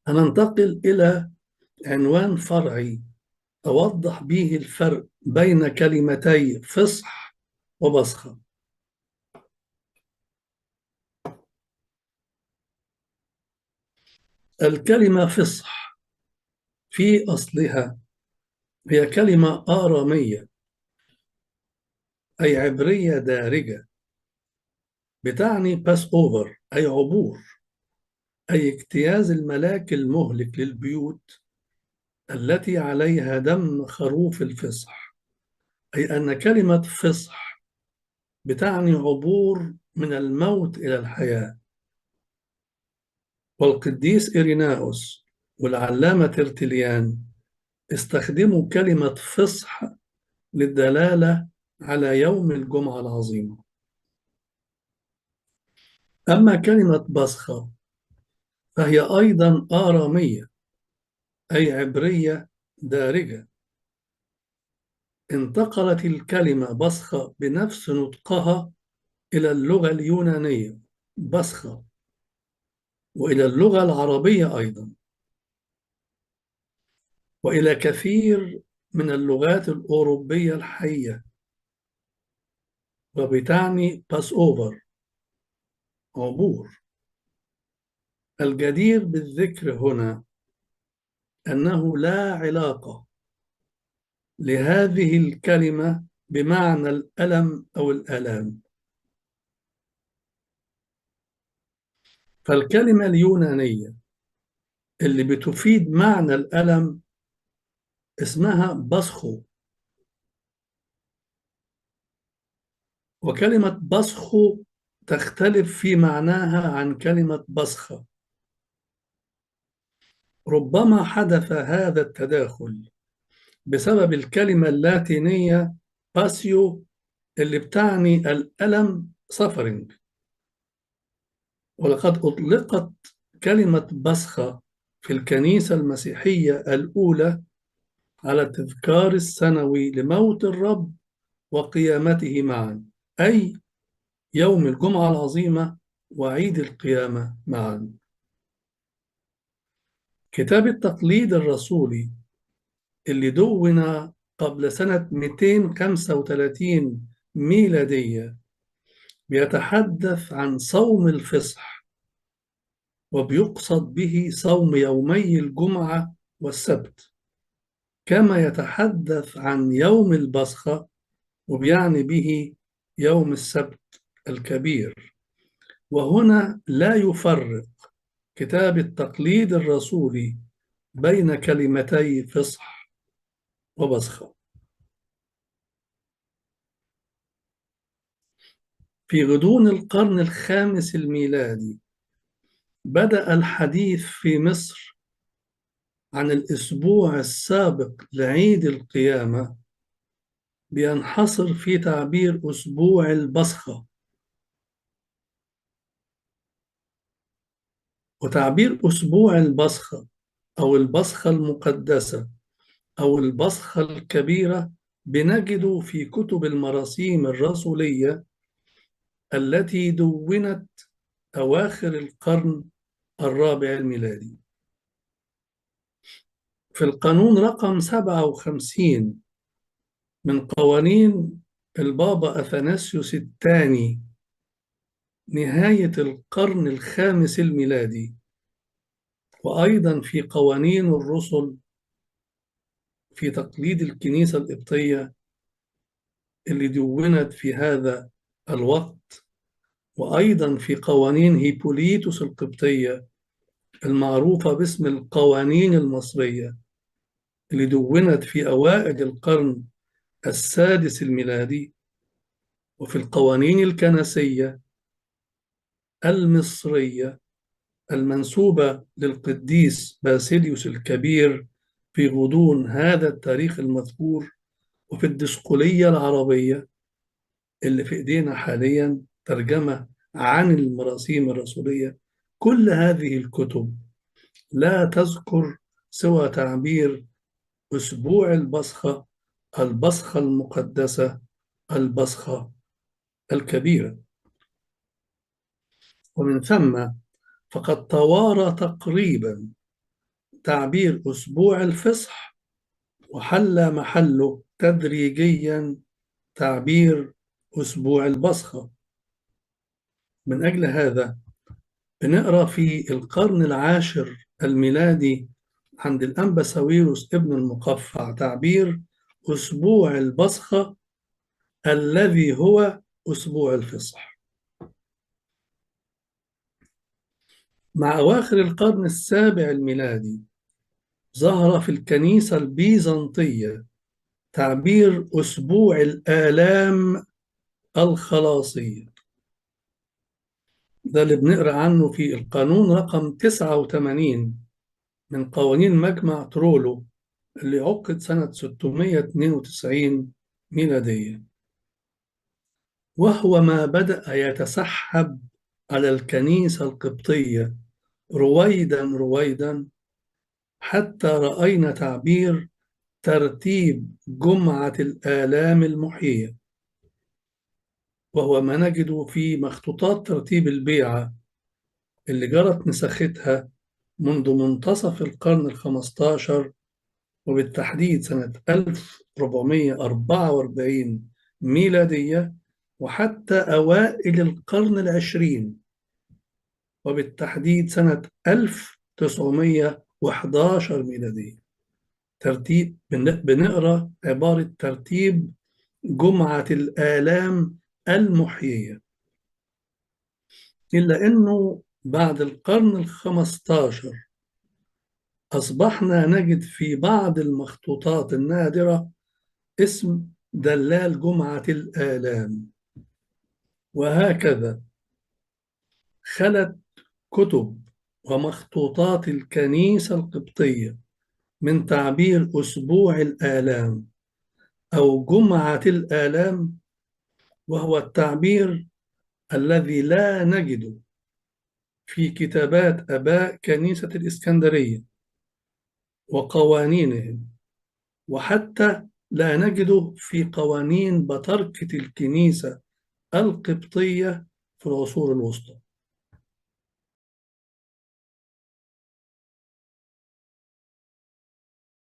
هننتقل إلى عنوان فرعي أوضح به الفرق بين كلمتي فصح وبصخة. الكلمة فصح في أصلها هي كلمة آرامية، أي عبرية دارجة، بتعني باس أوفر، أي عبور، أي اجتياز الملاك المهلك للبيوت التي عليها دم خروف الفصح. أي أن كلمة فصح بتعني عبور من الموت إلى الحياة. والقديس إيريناوس والعلامة ترتليان استخدموا كلمة فصح للدلالة على يوم الجمعة العظيمة. أما كلمة بصخة فهي أيضا آرامية، أي عبرية دارجة. انتقلت الكلمة بصخة بنفس نطقها إلى اللغة اليونانية بصخة، وإلى اللغة العربية أيضا، وإلى كثير من اللغات الأوروبية الحية، وبتعني باس أوفر، عبور. الجدير بالذكر هنا أنه لا علاقة لهذه الكلمة بمعنى الألم أو الآلام. فالكلمة اليونانية اللي بتفيد معنى الألم اسمها بصخو، وكلمة بصخو تختلف في معناها عن كلمة بصخة. ربما حدث هذا التداخل بسبب الكلمة اللاتينية باسيو اللي بتعني الألم suffering، ولقد أطلقت كلمة بصخة في الكنيسة المسيحية الأولى على التذكار السنوي لموت الرب وقيامته معا، أي يوم الجمعة العظيمة وعيد القيامة معا. كتاب التقليد الرسولي اللي دون قبل سنة 235 ميلادية بيتحدث عن صوم الفصح، وبيقصد به صوم يومي الجمعة والسبت، كما يتحدث عن يوم البصخة وبيعني به يوم السبت الكبير. وهنا لا يفرق كتاب التقليد الرسولي بين كلمتي فصح وبصخة. في غضون القرن الخامس الميلادي بدأ الحديث في مصر عن الأسبوع السابق لعيد القيامة بينحصر في تعبير أسبوع البصخة. وتعبير أسبوع البصخة أو البصخة المقدسة أو البصخة الكبيرة بنجد في كتب المراسيم الرسولية التي دونت أواخر القرن الرابع الميلادي. في القانون رقم 57 من قوانين البابا أثناسيوس الثاني نهاية القرن الخامس الميلادي، وأيضا في قوانين الرسل في تقليد الكنيسة القبطية اللي دونت في هذا الوقت، وأيضا في قوانين هيبوليتوس القبطية المعروفة باسم القوانين المصرية اللي دونت في أوائل القرن السادس الميلادي، وفي القوانين الكنسية المصرية المنسوبة للقديس باسيليوس الكبير في غضون هذا التاريخ المذكور، وفي الدسقلية العربية اللي في إيدينا حاليا ترجمة عن المراسيم الرسولية. كل هذه الكتب لا تذكر سوى تعبير أسبوع البصخة، البصخة المقدسة، البصخة الكبيرة. ومن ثم فقد توارى تقريبا تعبير أسبوع الفصح، وحل محله تدريجيا تعبير أسبوع البصخة. من أجل هذا بنقرأ في القرن العاشر الميلادي عند الأنبا ساويروس ابن المقفع تعبير أسبوع البصخة الذي هو أسبوع الفصح. مع أواخر القرن السابع الميلادي ظهر في الكنيسة البيزنطية تعبير أسبوع الآلام الخلاصية. ده اللي بنقرأ عنه في القانون رقم 89 من قوانين مجمع ترولو اللي عقد سنة 692 ميلادية، وهو ما بدأ يتسحب على الكنيسة القبطية رويدا رويدا حتى رأينا تعبير ترتيب جمعة الآلام المحية، وهو ما نجده في مخطوطات ترتيب البيعة اللي جرت نسختها منذ منتصف القرن الخمستاشر، وبالتحديد سنة 1444 ميلادية وحتى أوائل القرن العشرين، وبالتحديد سنة 1911 ميلادية. ترتيب بنقرأ عبارة ترتيب جمعة الآلام المحيية. إلا أنه بعد القرن الخمستاشر أصبحنا نجد في بعض المخطوطات النادرة اسم دلال جمعة الآلام، وهكذا خلت كتب ومخطوطات الكنيسة القبطية من تعبير أسبوع الآلام أو جمعة الآلام، وهو التعبير الذي لا نجده في كتابات آباء كنيسة الإسكندرية وقوانينهم، وحتى لا نجده في قوانين بطركة الكنيسة القبطية في العصور الوسطى.